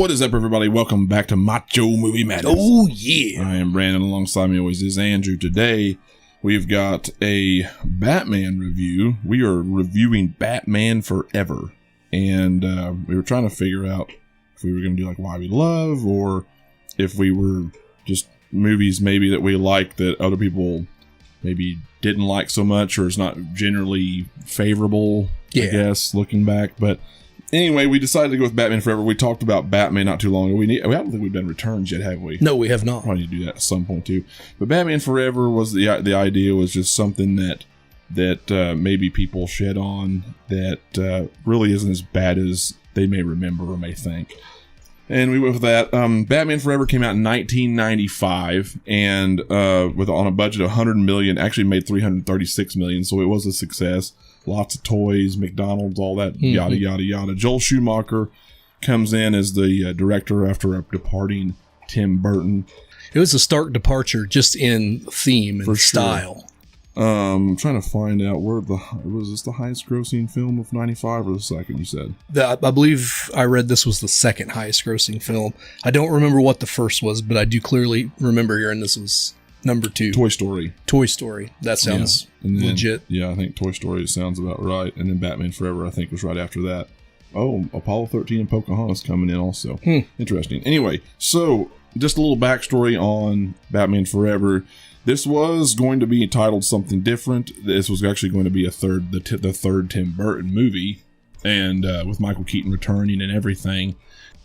What is up, everybody? Welcome back to Macho Movie Madness. Oh, yeah. I am Brandon. Alongside me always is Andrew. Today, we've got a Batman review. We are reviewing Batman Forever. And we were trying to figure out if we were going to do like Why We Love, or if we were just movies maybe that we like that other people maybe didn't like so much, or is not generally favorable, I guess, looking back. But anyway, we decided to go with Batman Forever. We talked about Batman not too long ago. I don't think we've done Returns yet, have we? No, we have not. Probably need to do that at some point too. But Batman Forever was the idea was just something that maybe people shed on that really isn't as bad as they may remember or may think. And we went with that. Batman Forever came out in 1995, and on a budget of $100 million, actually made $336 million, so it was a success. Lots of toys, McDonald's, all that, yada, yada, yada. Joel Schumacher comes in as the director after departing Tim Burton. It was a stark departure just in theme and style. Sure. I'm trying to find out was this the highest grossing film of 95 or the second, you said? I believe I read this was the second highest grossing film. I don't remember what the first was, but I do clearly remember hearing this was number 2. Toy Story. That sounds legit. Yeah, I think Toy Story sounds about right. And then Batman Forever, I think, was right after that. Oh, Apollo 13 and Pocahontas coming in also. Interesting. Anyway, so just a little backstory on Batman Forever. This was going to be titled something different. This was actually going to be the third Tim Burton movie, and with Michael Keaton returning and everything.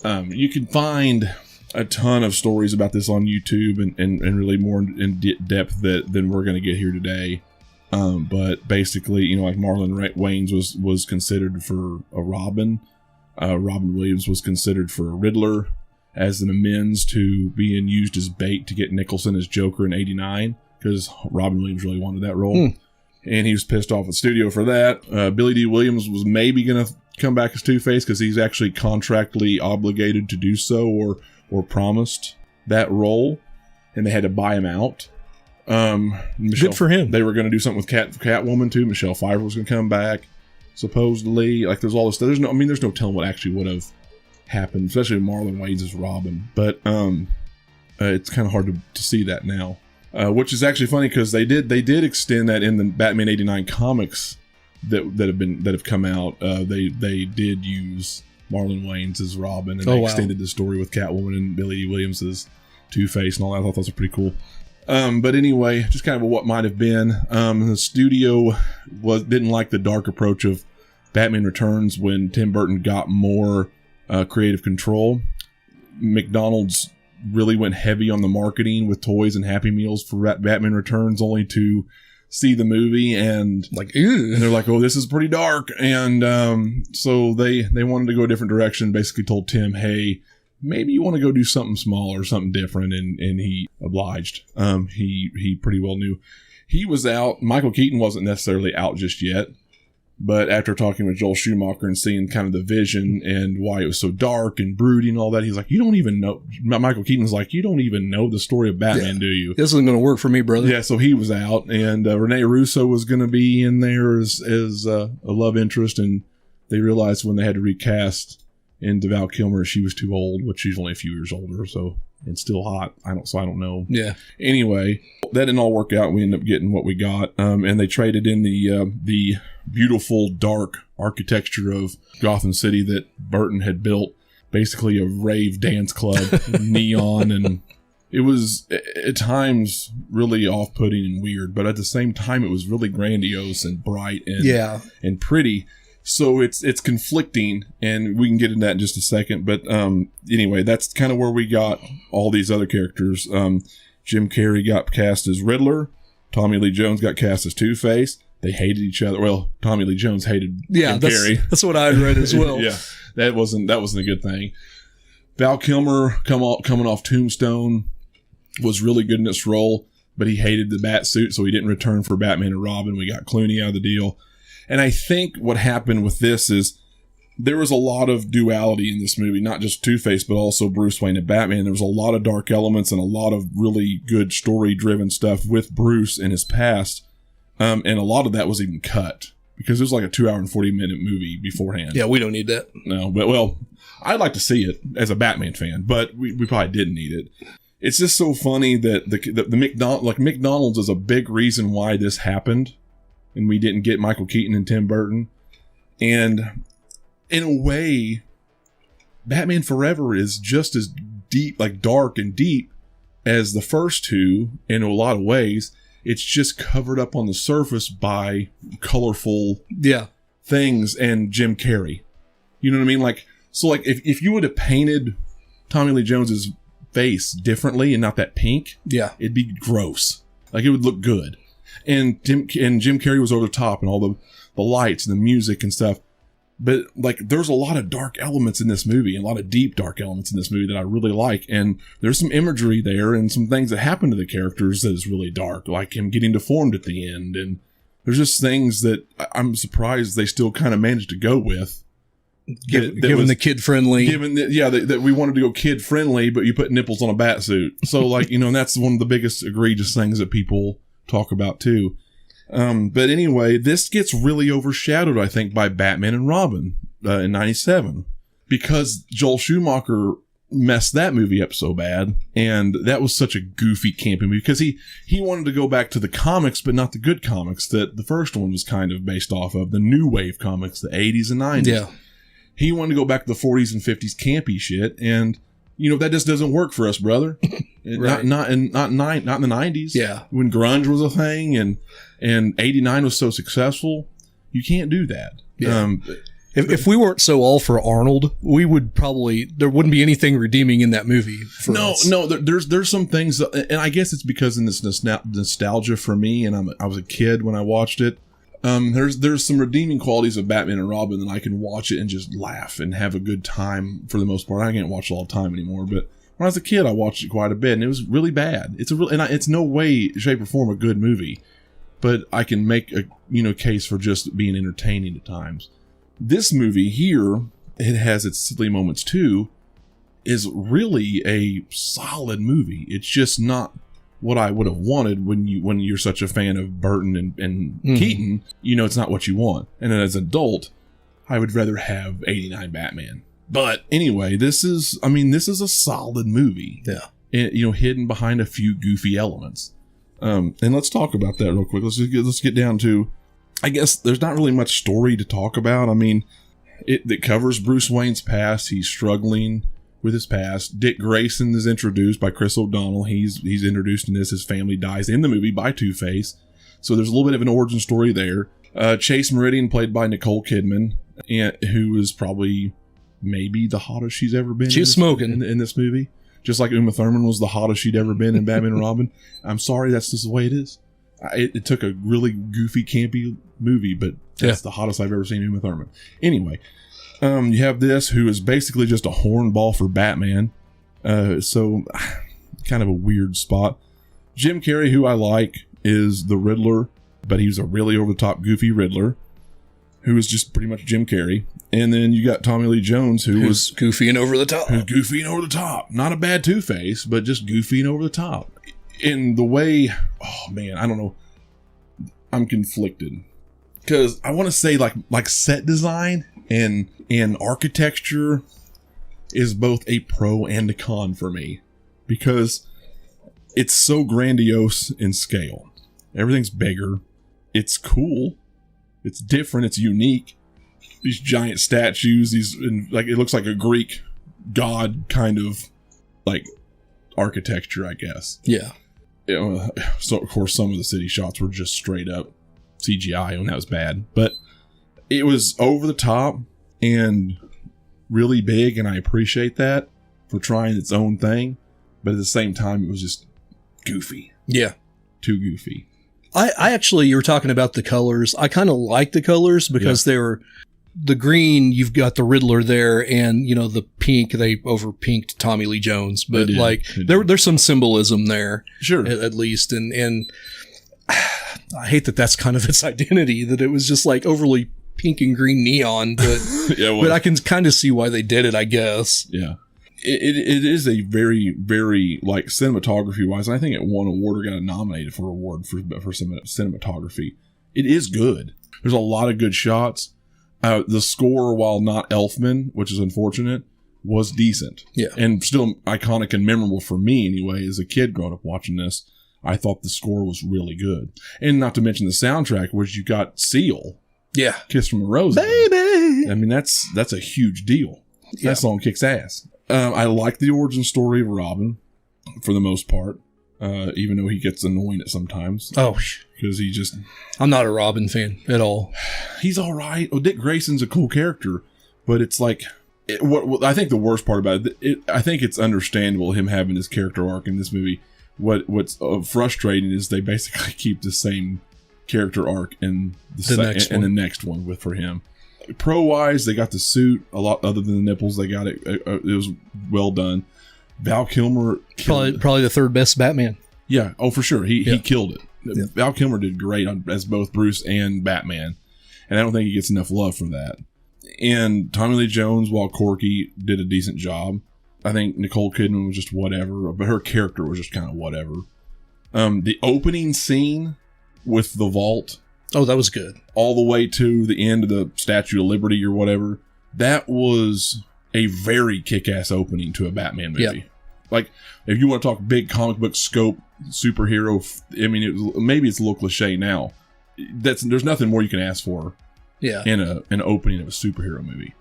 You can find a ton of stories about this on YouTube and really more in depth than we're going to get here today. But basically, like Marlon Wayans was considered for a Robin. Robin Williams was considered for a Riddler, as an amends to being used as bait to get Nicholson as Joker in 89, because Robin Williams really wanted that role. And he was pissed off at the studio for that. Billy D. Williams was maybe going to come back as Two-Face because he's actually contractually obligated to do so, or promised that role, and they had to buy him out. Good for him. They were going to do something with Catwoman too. Michelle Pfeiffer was going to come back, supposedly. Like, there's all this stuff. There's no telling what actually would have happened, especially with Marlon Wayans as Robin. But it's kind of hard to see that now, which is actually funny because they did extend that in the Batman '89 comics that have come out. They did use Marlon Wayans as Robin, and they extended the story with Catwoman and Billy D. Williams as Two-Face and all that. I thought those were pretty cool. But anyway, just kind of what might have been. The studio didn't like the dark approach of Batman Returns when Tim Burton got more creative control. McDonald's really went heavy on the marketing with toys and Happy Meals for Batman Returns, only to see the movie and and they're like, oh, this is pretty dark. And so they wanted to go a different direction, basically told Tim, hey, maybe you want to go do something smaller, something different, and he obliged. He pretty well knew he was out. Michael Keaton wasn't necessarily out just yet. But after talking with Joel Schumacher and seeing kind of the vision and why it was so dark and broody and all that, he's like, you don't even know. Michael Keaton's like, you don't even know the story of Batman, do you? This isn't going to work for me, brother. Yeah, so he was out. And Rene Russo was going to be in there as a love interest. And they realized when they had to recast into Val Kilmer, she was too old, which she's only a few years older. So, and still hot. I don't know. Yeah. Anyway, that didn't all work out. We ended up getting what we got. And they traded in the beautiful, dark architecture of Gotham City that Burton had built. Basically a rave dance club, neon, and it was at times really off-putting and weird, but at the same time it was really grandiose and bright and pretty. So it's conflicting, and we can get into that in just a second. But anyway, that's kind of where we got all these other characters. Jim Carrey got cast as Riddler. Tommy Lee Jones got cast as Two-Face. They hated each other. Well, Tommy Lee Jones hated Jim Carrey. That's what I read as well. Yeah, that wasn't a good thing. Val Kilmer, coming off Tombstone, was really good in this role, but he hated the bat suit, so he didn't return for Batman and Robin. We got Clooney out of the deal. And I think what happened with this is there was a lot of duality in this movie, not just Two-Face, but also Bruce Wayne and Batman. There was a lot of dark elements and a lot of really good story-driven stuff with Bruce in his past. And a lot of that was even cut because it was like a 2 hour and 40-minute movie beforehand. Yeah, we don't need that. No, but well, I'd like to see it as a Batman fan, but we probably didn't need it. It's just so funny that the McDonald's is a big reason why this happened, and we didn't get Michael Keaton and Tim Burton. And in a way, Batman Forever is just as deep, like dark and deep as the first two in a lot of ways. It's just covered up on the surface by colorful things and Jim Carrey. You know what I mean? Like, so like if you would have painted Tommy Lee Jones's face differently and not that pink, it'd be gross. Like, it would look good. And Jim Carrey was over the top, and all the lights and the music and stuff. But like, there's a lot of dark elements in this movie, and a lot of deep dark elements in this movie that I really like. And there's some imagery there and some things that happen to the characters that is really dark, like him getting deformed at the end. And there's just things that I'm surprised they still kind of managed to go with. Given the kid friendly, that we wanted to go kid friendly, but you put nipples on a bat suit. So like, you know, and that's one of the biggest egregious things that people talk about too. But anyway, this gets really overshadowed, I think, by Batman and Robin in 97, because Joel Schumacher messed that movie up so bad, and that was such a goofy, campy movie, because he wanted to go back to the comics, but not the good comics that the first one was kind of based off of, the new wave comics, the 80s and 90s. Yeah. He wanted to go back to the 40s and 50s campy shit, and you know, that just doesn't work for us, brother. Right. Not in the 90s. Yeah. When grunge was a thing and 89 was so successful, you can't do that. Yeah. If we weren't so all for Arnold, we would there wouldn't be anything redeeming in that movie for us. No, there's some things, and I guess it's because in this nostalgia for me, and I was a kid when I watched it. There's some redeeming qualities of Batman and Robin that I can watch it and just laugh and have a good time for the most part. I can't watch it all the time anymore, but when I was a kid, I watched it quite a bit, and it was really bad. It's no way, shape, or form a good movie, but I can make a case for just being entertaining at times. This movie here, it has its silly moments too, is really a solid movie. It's just not what I would have wanted when you're such a fan of Burton and Keaton. You know, it's not what you want. And as an adult, I would rather have 89 Batman. But anyway, this is a solid movie. Yeah. And, you know, hidden behind a few goofy elements. And let's talk about that real quick. Let's get down to, I guess there's not really much story to talk about. I mean, it covers Bruce Wayne's past. He's struggling with his past. Dick Grayson is introduced by Chris O'Donnell. He's introduced in this. His family dies in the movie by Two-Face. So there's a little bit of an origin story there. Chase Meridian, played by Nicole Kidman, who is probably maybe the hottest she's ever been. She's smoking in this movie. Just like Uma Thurman was the hottest she'd ever been in Batman and Robin. I'm sorry, that's just the way it is. It took a really goofy, campy movie, but that's the hottest I've ever seen Uma Thurman. Anyway, you have this, who is basically just a hornball for Batman. So, kind of a weird spot. Jim Carrey, who I like, is the Riddler, but he's a really over-the-top, goofy Riddler, who is just pretty much Jim Carrey. And then you got Tommy Lee Jones, who's goofy and over the top. Who's goofy and over the top. Not a bad Two-Face, but just goofy and over the top. In the way, oh man, I don't know. I'm conflicted. Because I want to say like set design and architecture is both a pro and a con for me. Because it's so grandiose in scale. Everything's bigger. It's cool. It's different. It's unique. These giant statues, it looks like a Greek god kind of like architecture, I guess. Yeah. So of course some of the city shots were just straight up CGI, and that was bad. But it was over the top and really big, and I appreciate that for trying its own thing. But at the same time, it was just goofy. Yeah. Too goofy. I actually, you were talking about the colors. I kind of like the colors because they were the green. You've got the Riddler there, and you know the pink. They over pinked Tommy Lee Jones, but like there's some symbolism there, sure, at least. And I hate that that's kind of its identity. That it was just like overly pink and green neon, but but I can kind of see why they did it. I guess. Yeah. It is a very, very, like, cinematography wise, and I think it won an award or got nominated for an award for cinematography. It is good. There's a lot of good shots. The score, while not Elfman, which is unfortunate, was decent. Yeah. And still iconic and memorable for me anyway, as a kid growing up watching this. I thought the score was really good. And not to mention the soundtrack, which you got Seal. Yeah. Kiss from a Rose. Baby! I mean, that's a huge deal. Yeah. That song kicks ass. I like the origin story of Robin, for the most part. Even though he gets annoying at sometimes. Oh, because he just... I'm not a Robin fan at all. He's all right. Oh, Dick Grayson's a cool character, but it's like... what I think the worst part about it, I think it's understandable him having his character arc in this movie. What's frustrating is they basically keep the same character arc in the next one for him. Pro wise, they got the suit a lot other than the nipples. They got it. It was well done. Val Kilmer probably the third best Batman. Yeah. Oh, for sure. He killed it. Yeah. Val Kilmer did great as both Bruce and Batman, and I don't think he gets enough love for that. And Tommy Lee Jones, while quirky, did a decent job. I think Nicole Kidman was just whatever, but her character was just kind of whatever. The opening scene with the vault. Oh, that was good. All the way to the end of the Statue of Liberty or whatever. That was a very kick-ass opening to a Batman movie. Yep. Like, if you want to talk big comic book scope, superhero, I mean, maybe it's a little cliche now. There's nothing more you can ask for in an opening of a superhero movie.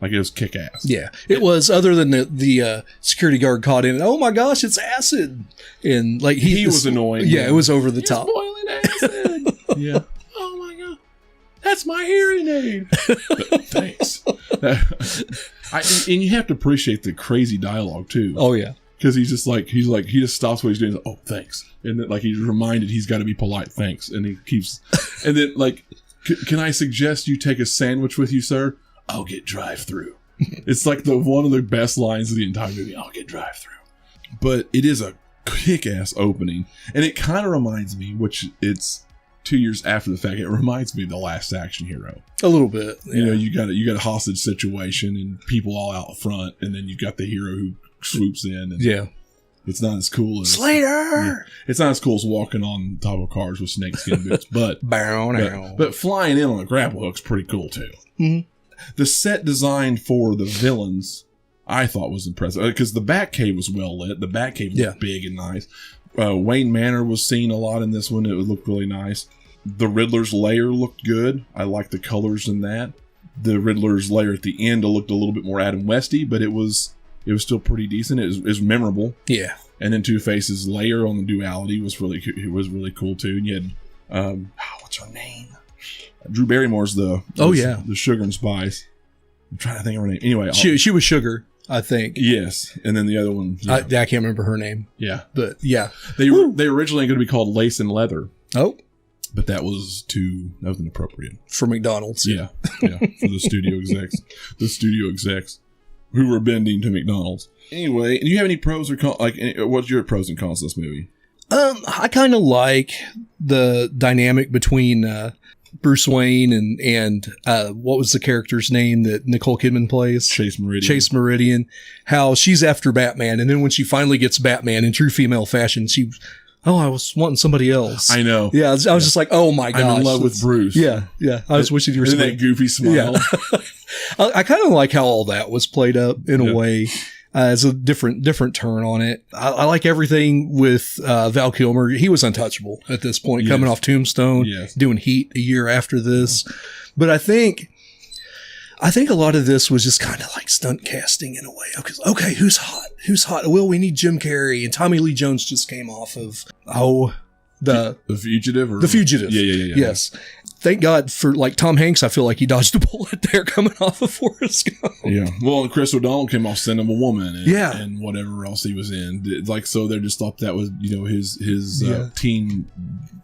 Like, it was kick-ass. Yeah. It was, other than the security guard caught in, oh my gosh, it's acid. And like he was annoying. Yeah, it was over the top. Boiling acid. Yeah. Oh my God. That's my hearing aid. Thanks. And you have to appreciate the crazy dialogue too. Oh yeah. Because he just stops what he's doing. Like, oh, thanks. And then, like, he's reminded he's got to be polite. Thanks. And he keeps, and then like, can I suggest you take a sandwich with you, sir? I'll get drive-through. It's like one of the best lines of the entire movie. I'll get drive-through. But it is a kick-ass opening. And it kind of reminds me, which it's 2 years after the fact, it reminds me of The Last Action Hero. A little bit. Yeah. You know, you got a hostage situation and people all out front, and then you've got the hero who swoops in. And yeah. It's not as cool as... Slater! Yeah, it's not as cool as walking on top of cars with snakeskin boots, but flying in on a grapple hook's pretty cool, too. Mm-hmm. The set design for the villains, I thought was impressive. Because the Batcave was well lit. The Batcave was big and nice. Wayne Manor was seen a lot in this one. It looked really nice. The Riddler's lair looked good. I liked the colors in that. The Riddler's lair at the end looked a little bit more Adam Westy, but it was still pretty decent. It was memorable. Yeah. And then Two-Face's lair on the duality was really cool too. And you had what's her name? Drew Barrymore's the Sugar and Spice. I'm trying to think of her name. Anyway, she was Sugar, I think. Yes, and then the other one. Yeah. I can't remember her name. Yeah, but yeah, they were originally going to be called Lace and Leather. Oh, but that was inappropriate for McDonald's. Yeah, for the studio execs, who were bending to McDonald's. Anyway, do you have any pros or cons? Like, what's your pros and cons of this movie? I kind of like the dynamic between Bruce Wayne and what was the character's name that Nicole Kidman plays? Chase Meridian. How she's after Batman, and then when she finally gets Batman in true female fashion, I was wanting somebody else. I know. Yeah, I was just like, oh my gosh. I'm in love with Bruce. Yeah. I was wishing you were that goofy smile. Yeah. I kind of like how all that was played up in a way. As a different turn on it. I like everything with Val Kilmer. He was untouchable at this point, coming off Tombstone, doing Heat a year after this. But I think a lot of this was just kind of like stunt casting in a way. Okay, who's hot? Well, we need Jim Carrey, and Tommy Lee Jones just came off of the Fugitive. The Fugitive. Yeah. Yes. Thank God for, like, Tom Hanks. I feel like he dodged a bullet there coming off of Forrest Gump. Yeah. Well, and Chris O'Donnell came off Send 'Em a Woman and whatever else he was in. Like, so they just thought that was, his teen,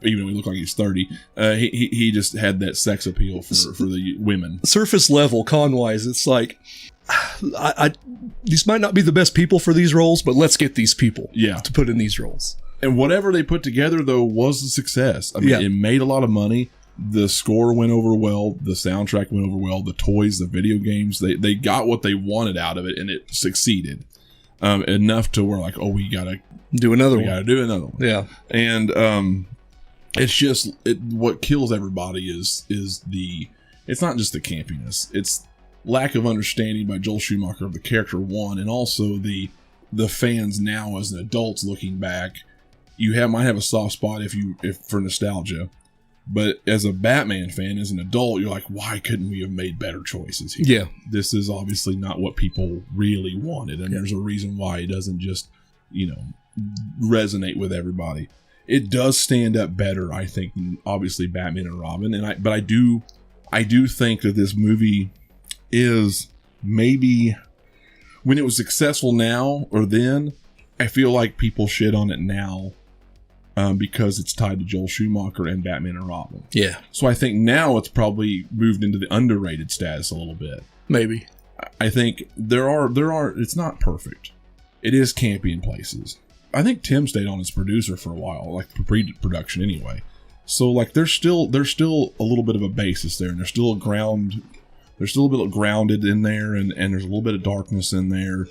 even though he looked like he's 30, he just had that sex appeal for the women. Surface level, con-wise, it's like, these might not be the best people for these roles, but let's get these people to put in these roles. And whatever they put together, though, was a success. I mean, it made a lot of money. The score went over well. The soundtrack went over well. The toys, the video games, they got what they wanted out of it, and it succeeded enough to where, like, we got to do another one. We got to do another one. Yeah. And It's just what kills everybody is it's not just the campiness, it's lack of understanding by Joel Schumacher of the character one, and also the fans now as adults looking back. Might have a soft spot if for nostalgia, but as a Batman fan, as an adult, you're like, why couldn't we have made better choices here? Yeah, this is obviously not what people really wanted, and there's a reason why it doesn't just resonate with everybody. It does stand up better, I think, than obviously Batman and Robin, but I do think that this movie is maybe, when it was successful now or then, I feel like people shit on it now because it's tied to Joel Schumacher and Batman and Robin. Yeah. So I think now it's probably moved into the underrated status a little bit. Maybe. I think there are. It's not perfect. It is campy in places. I think Tim stayed on as producer for a while, like pre-production anyway. So like there's still a little bit of a basis there, and there's still a ground. There's still a bit of grounded in there, and there's a little bit of darkness in there.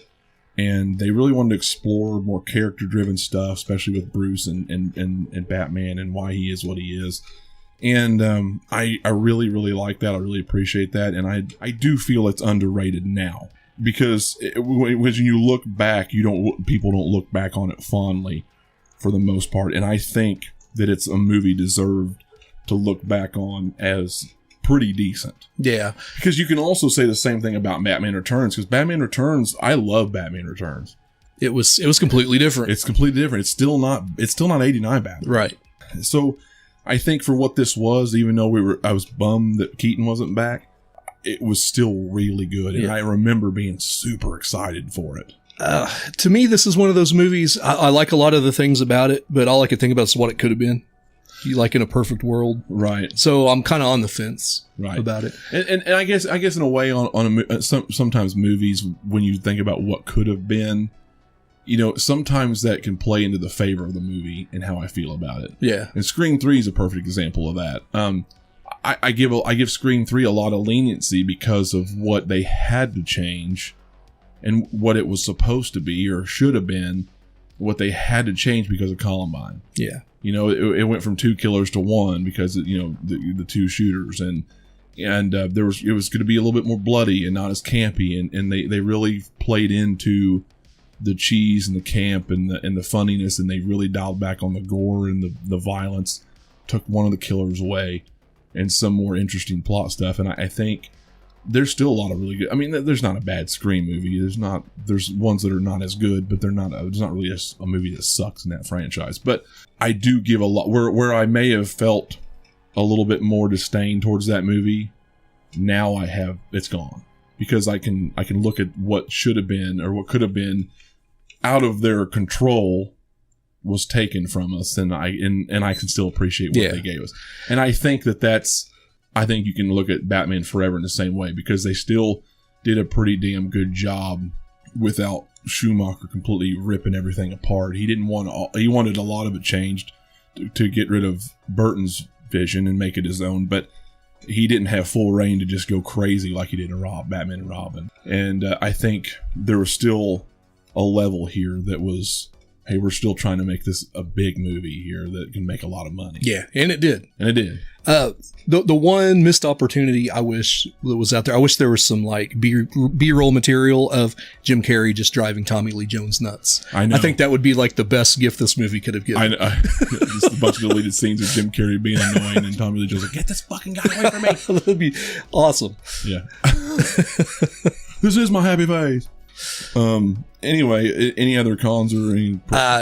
And they really wanted to explore more character-driven stuff, especially with Bruce and Batman and why he is what he is. And I really, really like that. I really appreciate that. And I do feel it's underrated now. Because when you look back, people don't look back on it fondly for the most part. And I think that it's a movie deserved to look back on as pretty decent. Yeah. Because you can also say the same thing about Batman Returns. Because Batman Returns, I love Batman Returns. It was completely different. It's completely different. It's still not 89 Batman. Right. So I think for what this was, even though I was bummed that Keaton wasn't back, it was still really good, and I remember being super excited for it. To me, this is one of those movies, I like a lot of the things about it, but all I could think about is what it could have been. Like in a perfect world. Right. So I'm kind of on the fence about it. And I guess in a way, sometimes movies, when you think about what could have been, sometimes that can play into the favor of the movie and how I feel about it. Yeah. And Scream 3 is a perfect example of that. I give Scream 3 a lot of leniency because of what they had to change and what it was supposed to be or should have been, what they had to change because of Columbine. Yeah. It went from 2 killers to 1 because of, the 2 shooters, and it was going to be a little bit more bloody and not as campy, and they really played into the cheese and the camp and the funniness, and they really dialed back on the gore and the violence, took one of the killers away, and some more interesting plot stuff. And I think there's still a lot of really good. I mean, there's not a bad Scream movie. There's ones that are not as good, but there's not really a movie that sucks in that franchise. But I do give a lot where I may have felt a little bit more disdain towards that movie. Now it's gone, because I can look at what should have been or what could have been out of their control was taken from us, and I can still appreciate what they gave us. And I think I think you can look at Batman Forever in the same way, because they still did a pretty damn good job without Schumacher completely ripping everything apart. He wanted a lot of it changed to get rid of Burton's vision and make it his own, but he didn't have full reign to just go crazy like he did in Batman and Robin. And I think there was still a level here that was, hey, we're still trying to make this a big movie here that can make a lot of money. Yeah, and it did. The one missed opportunity I wish that was out there, I wish there was some like B-roll material of Jim Carrey just driving Tommy Lee Jones nuts. I know. I think that would be like the best gift this movie could have given. Just a bunch of deleted scenes of Jim Carrey being annoying and Tommy Lee Jones like, get this fucking guy away from me. That'd be awesome. Yeah. This is my happy face. Anyway, any other cons or any?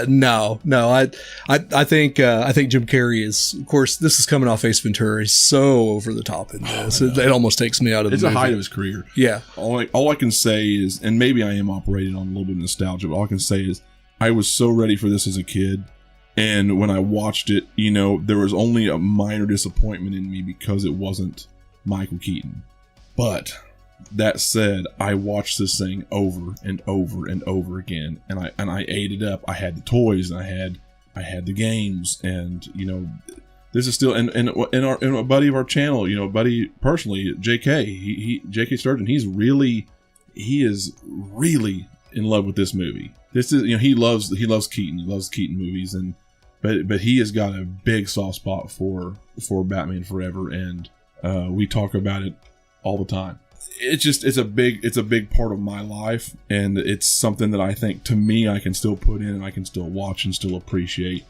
No. I think Jim Carrey is, of course, this is coming off Ace Ventura. He's so over the top in this. It almost takes me out of the movie. It's a height of his career. Yeah. All I can say is, and maybe I am operating on a little bit of nostalgia, but all I can say is I was so ready for this as a kid. And when I watched it, there was only a minor disappointment in me because it wasn't Michael Keaton. But that said, I watched this thing over and over and over again, and I ate it up. I had the toys, and I had the games, and this is still and a buddy of our channel, buddy personally, J.K. Sturgeon, he is really in love with this movie. This is he loves Keaton. He loves Keaton movies, and but he has got a big soft spot for Batman Forever, and we talk about it all the time. It's a big part of my life, and it's something that I think, to me, I can still put in and I can still watch and still appreciate.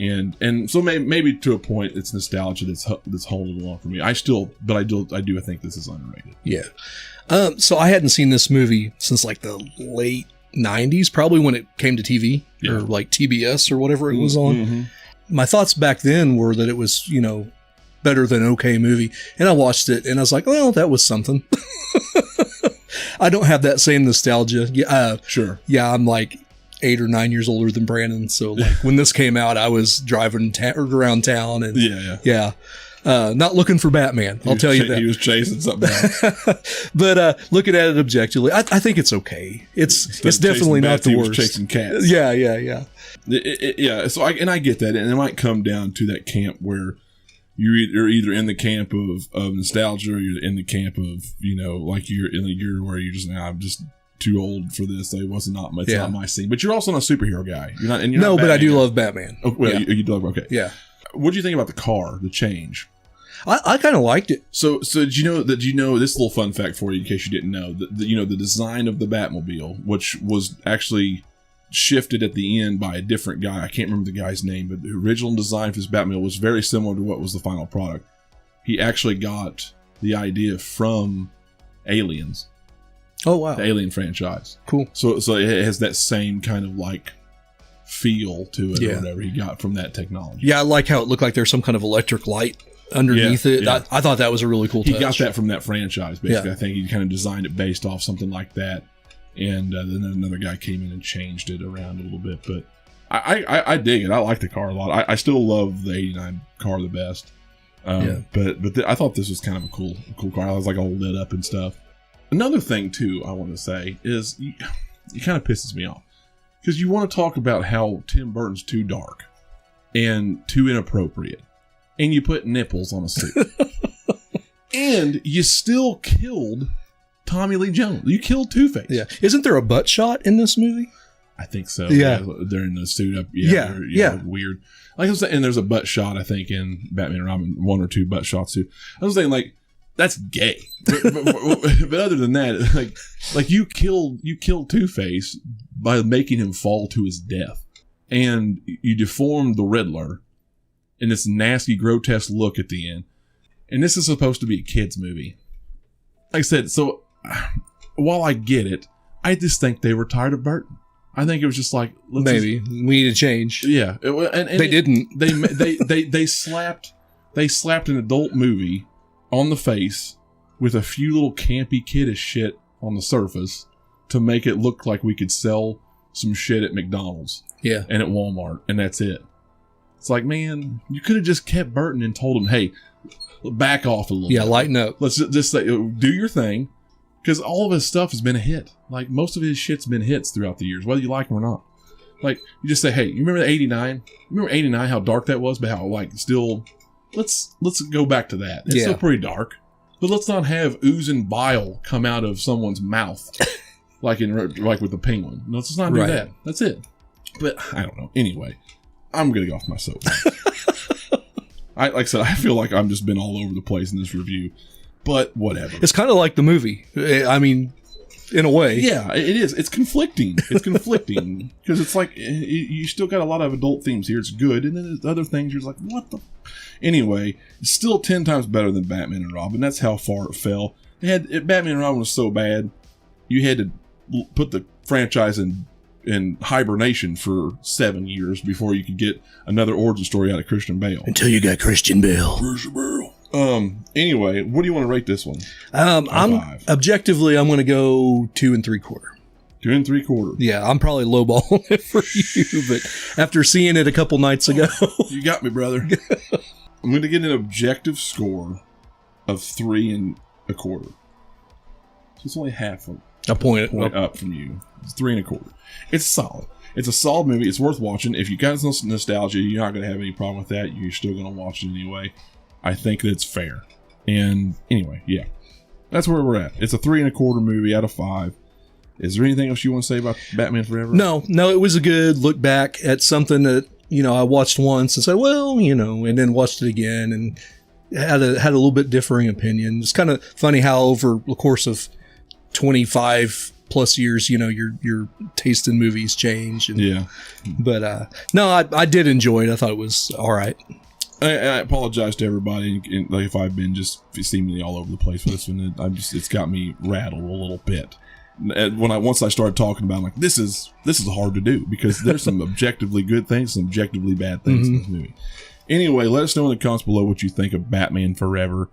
And so maybe to a point, it's nostalgia that's holding along for me. I do think this is underrated. Yeah. So I hadn't seen this movie since like the late 90s, probably when it came to TV or like TBS or whatever it was on. Mm-hmm. My thoughts back then were that it was, better than okay movie. And I watched it and I was like, well, that was something. I don't have that same nostalgia. Yeah. Sure. Yeah. I'm like 8 or 9 years older than Brandon. So like when this came out, I was driving around town and not looking for Batman. I'll tell you that. He was chasing something else. But looking at it objectively, I think it's okay. It's definitely not the worst. He was chasing cats. Yeah. Yeah. So I get that, and it might come down to that camp where you're either in the camp of nostalgia, or you're in the camp of like you're in the year where you're just I'm just too old for this. It wasn't not it's not my scene. But you're also not a superhero guy. You're not. And you're no, not but I do love Batman. Oh, well, you do love. Okay. Yeah. What do you think about the car? The change. I kind of liked it. So did you know this little fun fact for you in case you didn't know that the design of the Batmobile, which was actually shifted at the end by a different guy. I can't remember the guy's name, but the original design for this Batmobile was very similar to what was the final product. He actually got the idea from Aliens. Oh wow. The Alien franchise. Cool. So it has that same kind of like feel to it or whatever he got from that technology. Yeah, I like how it looked like there's some kind of electric light underneath it. Yeah. I thought that was a really cool touch. He got that from that franchise, basically. I think he kind of designed it based off something like that. And then another guy came in and changed it around a little bit. But I dig it. I like the car a lot. I still love the 89 car the best. But I thought this was kind of a cool car. I was like all lit up and stuff. Another thing, too, I want to say is it kind of pisses me off. Because you want to talk about how Tim Burton's too dark and too inappropriate. And you put nipples on a suit. And you still killed Tommy Lee Jones. You killed Two-Face. Yeah. Isn't there a butt shot in this movie? I think so. Yeah. They're in the suit up. Yeah. Weird. Like I was saying, and there's a butt shot, I think, in Batman and Robin, 1 or 2 butt shots too. I was saying, like, that's gay. But other than that, like you killed Two-Face by making him fall to his death. And you deformed the Riddler in this nasty, grotesque look at the end. And this is supposed to be a kid's movie. Like I said, so while I get it, I just think they were tired of Burton. I think it was just like, we need to change. Yeah. And they didn't. They slapped an adult movie on the face with a few little campy kiddish shit on the surface to make it look like we could sell some shit at McDonald's. Yeah. And at Walmart. And that's it. It's like, man, you could have just kept Burton and told him, hey, back off a little bit. Yeah, lighten up. Let's just say, do your thing. Because all of his stuff has been a hit. Like, most of his shit's been hits throughout the years, whether you like them or not. Like, you just say, hey, you remember the 89? Remember 89, how dark that was? But how, like, still, let's go back to that. It's still pretty dark. But let's not have oozing bile come out of someone's mouth. like with the Penguin. No, let's not do that. That's it. But, I don't know. Anyway, I'm going to get off my soapbox. Like I said, I feel like I've just been all over the place in this review. But whatever. It's kind of like the movie. I mean, in a way. Yeah, it is. It's conflicting. It's conflicting. Because it's like, you still got a lot of adult themes here. It's good. And then there's other things you're like, what the... Anyway, it's still 10 times better than Batman and Robin. That's how far it fell. Batman and Robin was so bad, you had to put the franchise in hibernation for 7 years before you could get another origin story out of Christian Bale. Until you got Christian Bale. Anyway, what do you want to rate this one? Objectively, I'm going to go 2 3/4. 2 3/4. Yeah, I'm probably lowballing it for you, but after seeing it a couple nights ago. You got me, brother. I'm going to get an objective score of 3 1/4. So it's only half a point up from you. It's 3 1/4. It's solid. It's a solid movie. It's worth watching. If you got nostalgia, you're not going to have any problem with that. You're still going to watch it anyway. I think that's fair. And anyway, yeah. That's where we're at. It's a 3 1/4 movie out of 5. Is there anything else you want to say about Batman Forever? No, it was a good look back at something that I watched once and said, well, and then watched it again and had a little bit differing opinion. It's kind of funny how over the course of 25 plus years, your taste in movies change. And, but no, I did enjoy it. I thought it was all right. I apologize to everybody if I've been just seemingly all over the place with this one. It's got me rattled a little bit. Once I started talking about it, I'm like, this is hard to do because there's some objectively good things, some objectively bad things in this movie. Anyway, let us know in the comments below what you think of Batman Forever.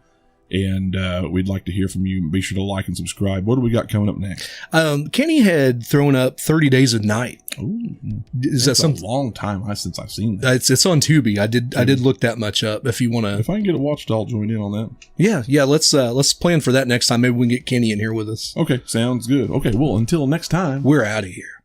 And we'd like to hear from you. Be sure to like and subscribe. What do we got coming up next? Kenny had thrown up 30 Days of Night. Ooh, is that some long time since I've seen that? It's on Tubi. I did look that much up. If you want to, if I can get it watched, I'll join in on that. Yeah. Let's plan for that next time. Maybe we can get Kenny in here with us. Okay, sounds good. Okay, well, until next time, we're out of here.